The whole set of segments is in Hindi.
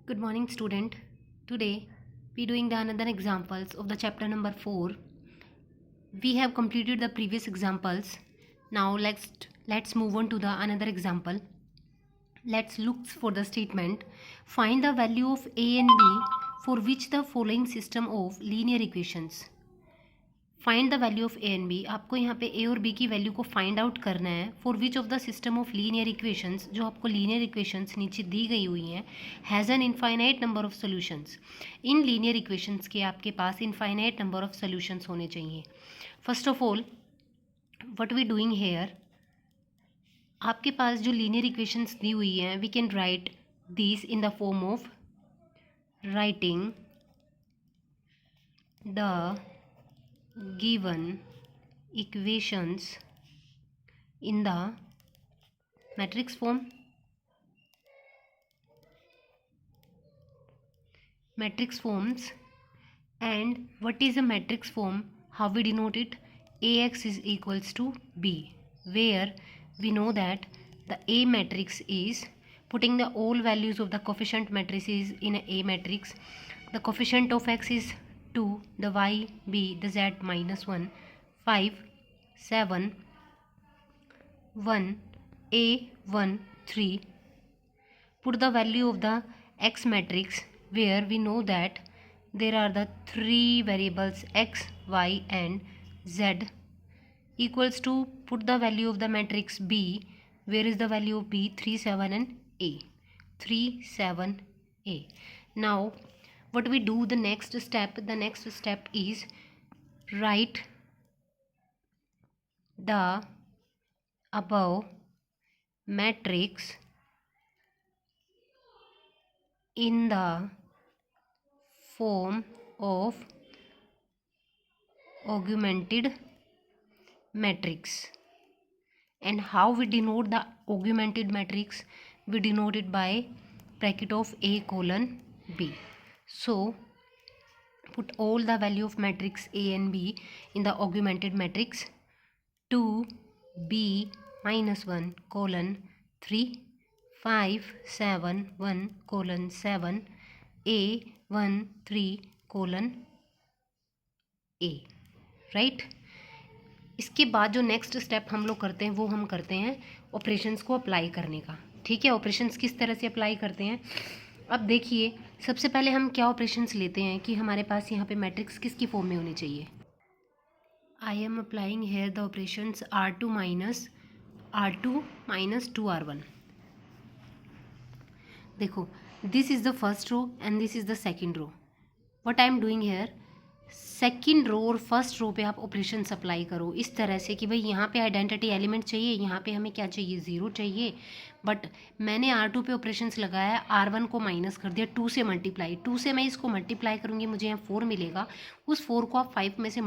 Good morning, student. Today we doing the another examples of the chapter number 4. We have completed the previous examples. Now let's move on to the another example. Let's look for the statement. Find the value of a and b for which the following system of linear equations. Find the value of A and B. आपको यहाँ पे ए और बी की वैल्यू को फाइंड आउट करना है for which of the system of linear equations. जो आपको लीनियर इक्वेशंस नीचे दी गई हुई हैं has an infinite number of solutions. इन लीनियर इक्वेशंस के आपके पास इनफाइनाइट नंबर ऑफ सोल्यूशंस होने चाहिए. First of all what we doing here, आपके पास जो लीनियर इक्वेशंस दी हुई हैं we can write this in the form of writing the given equations in the matrix form. Matrix forms. And what is a matrix form? How we denote it? Ax is equals to b, where we know that the A matrix is putting the all values of the coefficient matrices in a matrix. The coefficient of x is 2, the y, b, the z minus 1, 5, 7, 1, a, 1, 3. Put the value of the x matrix where we know that there are the three variables x, y and z equals to put the value of the matrix b. Where is the value of b? 3, 7 and a. 3, 7, a. Now what we do, the next step is write the above matrix in the form of augmented matrix. And how we denote the augmented matrix? We denote it by bracket of a colon b. So put all the value of matrix A and B in the augmented matrix. 2, B minus 1 colon 3, 5, 7, 1 colon 7, A 1, 3 colon A. Right. इसके बाद जो नेक्स्ट स्टेप हम लोग करते हैं वो हम करते हैं ऑपरेशंस को अप्लाई करने का. ठीक है, ऑपरेशंस किस तरह से अप्लाई करते हैं. अब देखिए, सबसे पहले हम क्या ऑपरेशंस लेते हैं कि हमारे पास यहाँ पे मैट्रिक्स किसकी फॉर्म में होनी चाहिए. I am applying here the operations R2 minus 2R1. देखो, this is the first row and this is the second row. What I am doing here, second row और फर्स्ट रो पे आप ऑपरेशन अप्लाई करो इस तरह से कि भाई यहाँ पे आइडेंटिटी एलिमेंट चाहिए, यहाँ पे हमें क्या चाहिए, 0 चाहिए. बट मैंने R2 पे ऑपरेशंस लगाया, R1 को माइनस कर दिया, 2 से मल्टीप्लाई, 2 से मैं इसको मल्टीप्लाई करूँगी, मुझे यहाँ 4 मिलेगा. उस 4 को आप 5 में से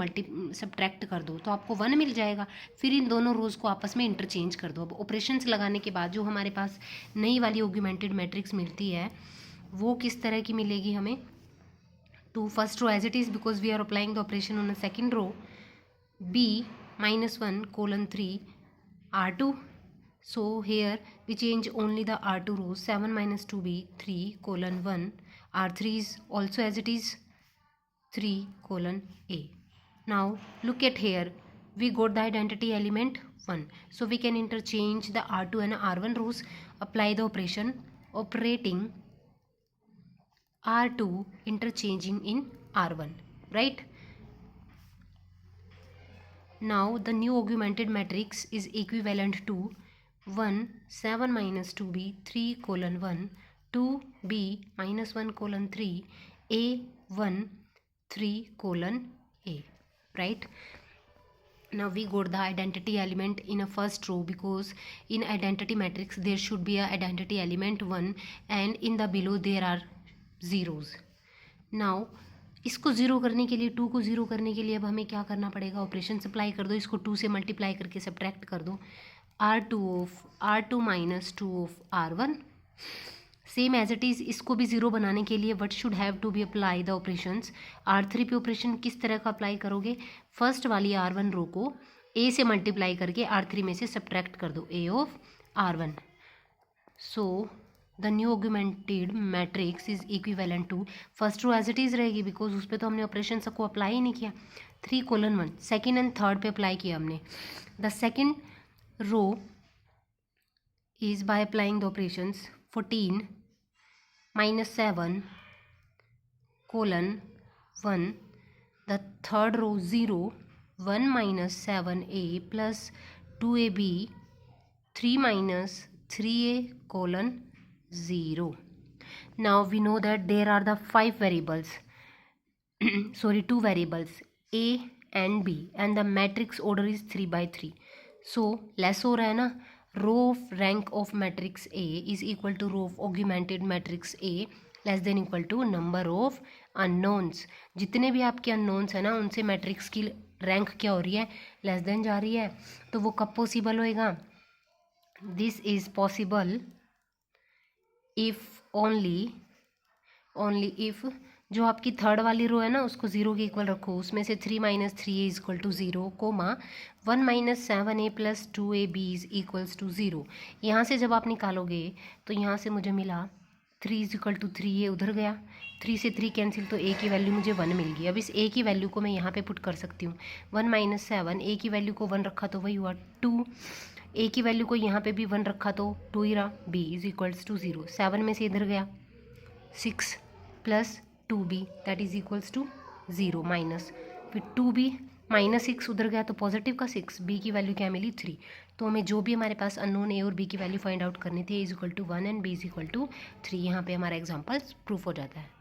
सब्ट्रैक्ट कर दो तो आपको 1 मिल जाएगा. फिर इन दोनों रोज़ को आपस में इंटरचेंज कर दो. अब ऑपरेशंस लगाने के बाद जो हमारे पास नई वाली ऑगमेंटेड मैट्रिक्स मिलती है वो किस तरह की मिलेगी हमें. To first row as it is because we are applying the operation on a second row, b minus 1 colon 3 R2. So here we change only the R2 rows. 7 minus 2b 3 colon 1. R3 is also as it is 3 colon a. Now look at here, we got the identity element 1, so we can interchange the R2 and R1 rows, apply the operation operating R2 interchanging in R1, right? Now the new augmented matrix is equivalent to 1 7 minus 2b 3 colon 1 2b minus 1 colon 3 a 1 3 colon a, right? Now we got the identity element in a first row because in identity matrix there should be a identity element 1 and in the below there are zeros. Now इसको ज़ीरो करने के लिए, 2 को ज़ीरो करने के लिए अब हमें क्या करना पड़ेगा, ऑपरेशन सप्लाई कर दो, इसको 2 से मल्टीप्लाई करके सब्ट्रैक्ट कर दो. R2 minus 2 of R1 same as it is. इसको भी ज़ीरो बनाने के लिए what should have to be apply the operations. R3 पे ऑपरेशन किस तरह का अप्लाई करोगे, फर्स्ट वाली R1 रो को A से मल्टीप्लाई करके R3 में से सब्ट्रैक्ट कर दो A of R1. So the new augmented matrix is equivalent to, first row as it is रहेगी बिकॉज उस पर तो हमने ऑपरेशन सबको अप्लाई ही नहीं किया, 3:1, सेकेंड एंड थर्ड पे अप्लाई किया हमने। The second row is by applying the operations 14 - 7:1, the third row 0, 1 - 7a plus 2ab, 3 - 3a: 0. Now we know that there are the 5 variables sorry 2 variables a and b and the matrix order is 3/3. So less हो रहा है ना, row of rank of matrix A is equal to row of augmented matrix A less than equal to number of unknowns. जितने भी आपके unknowns है ना उनसे मैट्रिक्स की रैंक क्या हो रही है, लेस देन जा रही है। तो वो कब पॉसिबल होएगा, this is possible if only if जो आपकी थर्ड वाली रो है ना उसको 0 के इक्वल रखो, उसमें से 3 - 3a is equal to 0, 1 - 7a plus 2ab is equals to 0। यहाँ से जब आप निकालोगे तो यहाँ से मुझे मिला 3 इज इक्वल टू 3a, उधर गया 3 से 3 कैंसिल, तो a की वैल्यू मुझे 1 मिल गई। अब इस a की वैल्यू को मैं यहाँ पे पुट कर सकती हूँ, 1 - 7, a की वैल्यू को 1 रखा तो वही हुआ 2, a की वैल्यू को यहाँ पे भी 1 रखा तो 2 ही रहा, b इज इक्वल्स टू 0, 7 में से इधर गया 6 plus 2b that is equals to 0 minus, फिर 2b -6 उधर गया तो पॉजिटिव का 6, b की वैल्यू क्या मिली 3। तो हमें जो भी हमारे पास अननोन a और b की वैल्यू फाइंड आउट करनी थी, a is equal to 1 and b is equal to 3। यहाँ पे हमारा एग्जाम्पल प्रूफ हो जाता है।